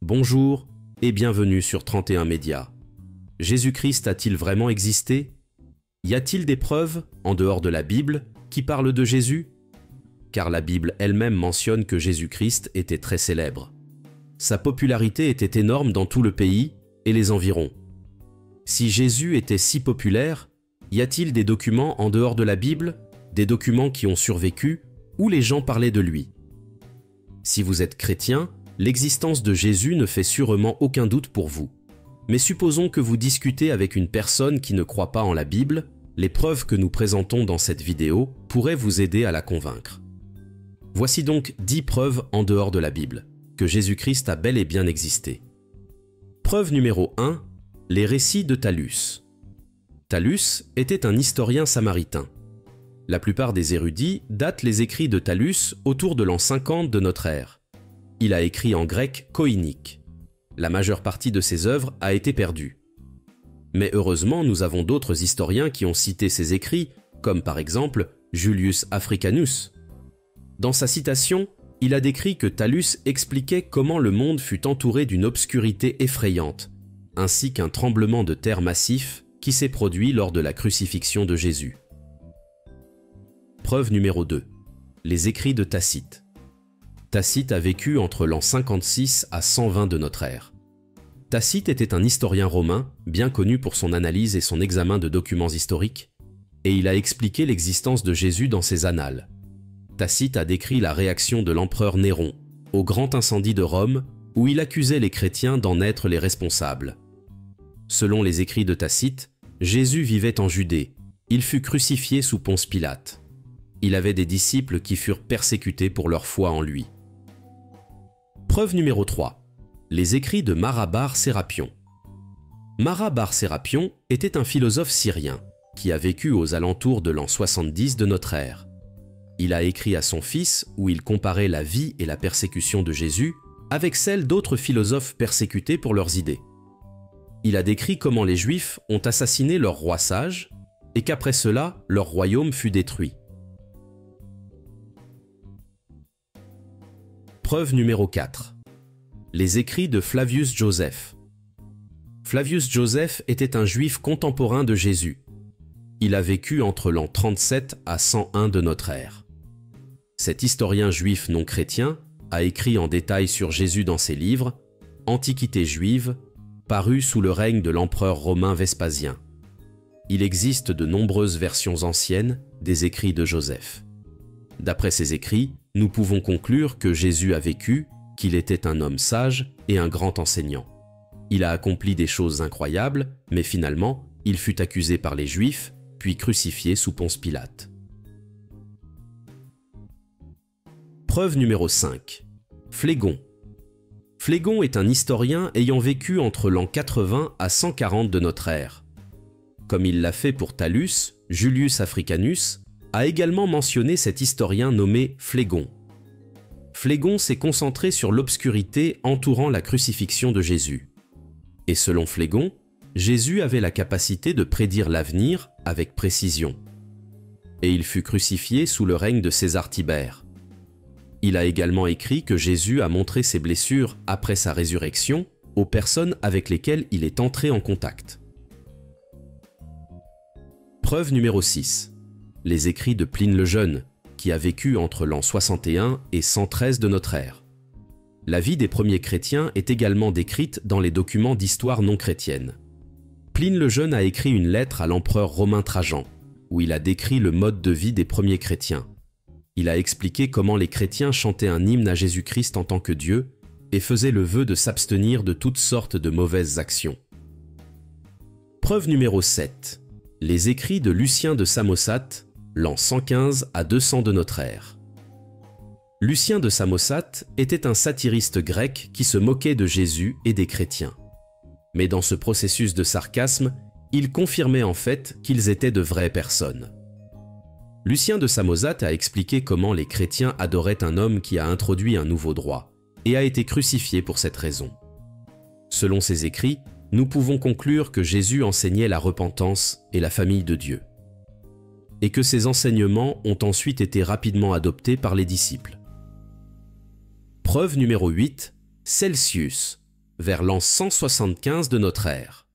Bonjour et bienvenue sur 31 Médias. Jésus-Christ a-t-il vraiment existé? Y a-t-il des preuves, en dehors de la Bible, qui parlent de Jésus? Car la Bible elle-même mentionne que Jésus-Christ était très célèbre. Sa popularité était énorme dans tout le pays et les environs. Si Jésus était si populaire, y a-t-il des documents en dehors de la Bible, des documents qui ont survécu, où les gens parlaient de lui? Si vous êtes chrétien, l'existence de Jésus ne fait sûrement aucun doute pour vous. Mais supposons que vous discutez avec une personne qui ne croit pas en la Bible, les preuves que nous présentons dans cette vidéo pourraient vous aider à la convaincre. Voici donc 10 preuves en dehors de la Bible, que Jésus-Christ a bel et bien existé. Preuve numéro 1, les récits de Thallus. Thallus était un historien samaritain. La plupart des érudits datent les écrits de Thallus autour de l'an 50 de notre ère. Il a écrit en grec koïnique. La majeure partie de ses œuvres a été perdue. Mais heureusement, nous avons d'autres historiens qui ont cité ses écrits, comme par exemple Julius Africanus. Dans sa citation, il a décrit que Thallus expliquait comment le monde fut entouré d'une obscurité effrayante, ainsi qu'un tremblement de terre massif qui s'est produit lors de la crucifixion de Jésus. Preuve numéro 2. Les écrits de Tacite. Tacite a vécu entre l'an 56 à 120 de notre ère. Tacite était un historien romain, bien connu pour son analyse et son examen de documents historiques, et il a expliqué l'existence de Jésus dans ses annales. Tacite a décrit la réaction de l'empereur Néron au grand incendie de Rome, où il accusait les chrétiens d'en être les responsables. Selon les écrits de Tacite, Jésus vivait en Judée. Il fut crucifié sous Ponce Pilate. Il avait des disciples qui furent persécutés pour leur foi en lui. Preuve numéro 3. Les écrits de Mara bar Sérapion. Mara bar Sérapion était un philosophe syrien qui a vécu aux alentours de l'an 70 de notre ère. Il a écrit à son fils où il comparait la vie et la persécution de Jésus avec celle d'autres philosophes persécutés pour leurs idées. Il a décrit comment les Juifs ont assassiné leur roi sage et qu'après cela, leur royaume fut détruit. Preuve numéro 4. Les écrits de Flavius Joseph. Flavius Joseph était un juif contemporain de Jésus. Il a vécu entre l'an 37 à 101 de notre ère. Cet historien juif non chrétien a écrit en détail sur Jésus dans ses livres « Antiquité juive » paru sous le règne de l'empereur romain Vespasien. Il existe de nombreuses versions anciennes des écrits de Joseph. D'après ces écrits, nous pouvons conclure que Jésus a vécu, qu'il était un homme sage et un grand enseignant. Il a accompli des choses incroyables, mais finalement, il fut accusé par les Juifs, puis crucifié sous Ponce Pilate. Preuve numéro 5. Phlégon. Phlégon est un historien ayant vécu entre l'an 80 à 140 de notre ère. Comme il l'a fait pour Thallus, Julius Africanus a également mentionné cet historien nommé Phlégon. Phlégon s'est concentré sur l'obscurité entourant la crucifixion de Jésus. Et selon Phlégon, Jésus avait la capacité de prédire l'avenir avec précision. Et il fut crucifié sous le règne de César Tibère. Il a également écrit que Jésus a montré ses blessures après sa résurrection aux personnes avec lesquelles il est entré en contact. Preuve numéro 6. Les écrits de Pline le Jeune, qui a vécu entre l'an 61 et 113 de notre ère. La vie des premiers chrétiens est également décrite dans les documents d'histoire non chrétienne. Pline le Jeune a écrit une lettre à l'empereur romain Trajan, où il a décrit le mode de vie des premiers chrétiens. Il a expliqué comment les chrétiens chantaient un hymne à Jésus-Christ en tant que Dieu et faisaient le vœu de s'abstenir de toutes sortes de mauvaises actions. Preuve numéro 7. Les écrits de Lucien de Samosate, l'an 115 à 200 de notre ère. Lucien de Samosate était un satiriste grec qui se moquait de Jésus et des chrétiens. Mais dans ce processus de sarcasme, il confirmait en fait qu'ils étaient de vraies personnes. Lucien de Samosate a expliqué comment les chrétiens adoraient un homme qui a introduit un nouveau droit et a été crucifié pour cette raison. Selon ses écrits, nous pouvons conclure que Jésus enseignait la repentance et la famille de Dieu, et que ces enseignements ont ensuite été rapidement adoptés par les disciples. Preuve numéro 8, Celsius, vers l'an 175 de notre ère.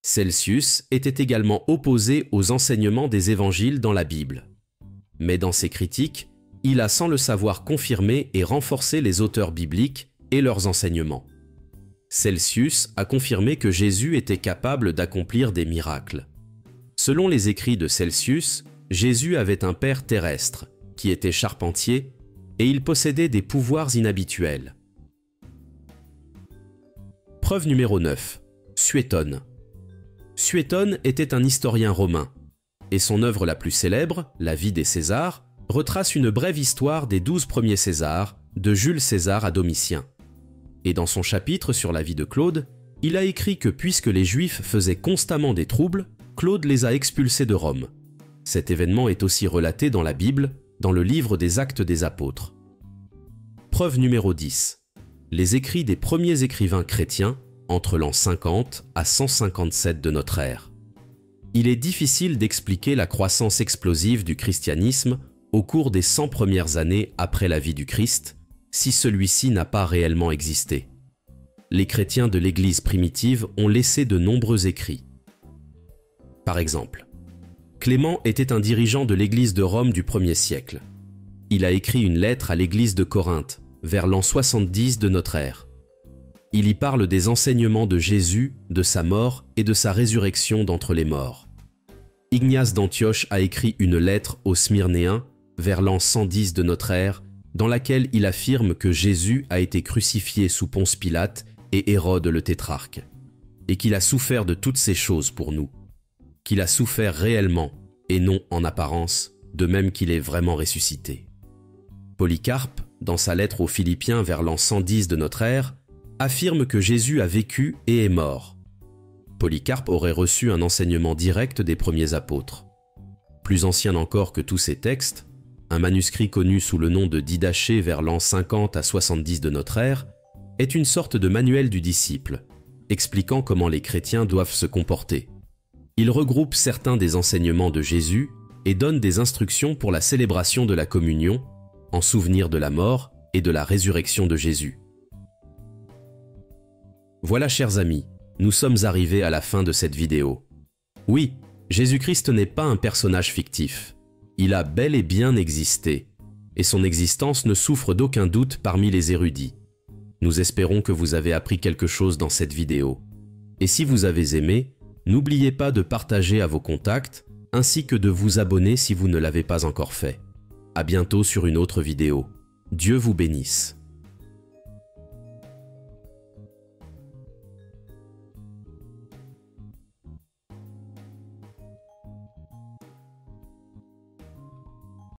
Celsius était également opposé aux enseignements des évangiles dans la Bible. Mais dans ses critiques, il a sans le savoir confirmé et renforcé les auteurs bibliques et leurs enseignements. Celsius a confirmé que Jésus était capable d'accomplir des miracles. Selon les écrits de Celsius, Jésus avait un père terrestre, qui était charpentier, et il possédait des pouvoirs inhabituels. Preuve numéro 9. Suétone. Suétone était un historien romain, et son œuvre la plus célèbre, La vie des Césars, retrace une brève histoire des 12 premiers Césars, de Jules César à Domitien. Et dans son chapitre sur la vie de Claude, il a écrit que puisque les Juifs faisaient constamment des troubles, Claude les a expulsés de Rome. Cet événement est aussi relaté dans la Bible, dans le livre des Actes des Apôtres. Preuve numéro 10. Les écrits des premiers écrivains chrétiens entre l'an 50 à 157 de notre ère. Il est difficile d'expliquer la croissance explosive du christianisme au cours des 100 premières années après la vie du Christ, si celui-ci n'a pas réellement existé. Les chrétiens de l'Église primitive ont laissé de nombreux écrits. Par exemple, Clément était un dirigeant de l'Église de Rome du 1er siècle. Il a écrit une lettre à l'Église de Corinthe, vers l'an 70 de notre ère. Il y parle des enseignements de Jésus, de sa mort et de sa résurrection d'entre les morts. Ignace d'Antioche a écrit une lettre aux Smyrnéens, vers l'an 110 de notre ère, dans laquelle il affirme que Jésus a été crucifié sous Ponce Pilate et Hérode le tétrarque, et qu'il a souffert de toutes ces choses pour nous, qu'il a souffert réellement et non en apparence, de même qu'il est vraiment ressuscité. Polycarpe, dans sa lettre aux Philippiens vers l'an 110 de notre ère, affirme que Jésus a vécu et est mort. Polycarpe aurait reçu un enseignement direct des premiers apôtres. Plus ancien encore que tous ces textes, un manuscrit connu sous le nom de Didaché vers l'an 50 à 70 de notre ère, est une sorte de manuel du disciple, expliquant comment les chrétiens doivent se comporter. Il regroupe certains des enseignements de Jésus et donne des instructions pour la célébration de la communion, en souvenir de la mort et de la résurrection de Jésus. Voilà, chers amis, nous sommes arrivés à la fin de cette vidéo. Oui, Jésus-Christ n'est pas un personnage fictif. Il a bel et bien existé, et son existence ne souffre d'aucun doute parmi les érudits. Nous espérons que vous avez appris quelque chose dans cette vidéo. Et si vous avez aimé, n'oubliez pas de partager à vos contacts, ainsi que de vous abonner si vous ne l'avez pas encore fait. À bientôt sur une autre vidéo. Dieu vous bénisse.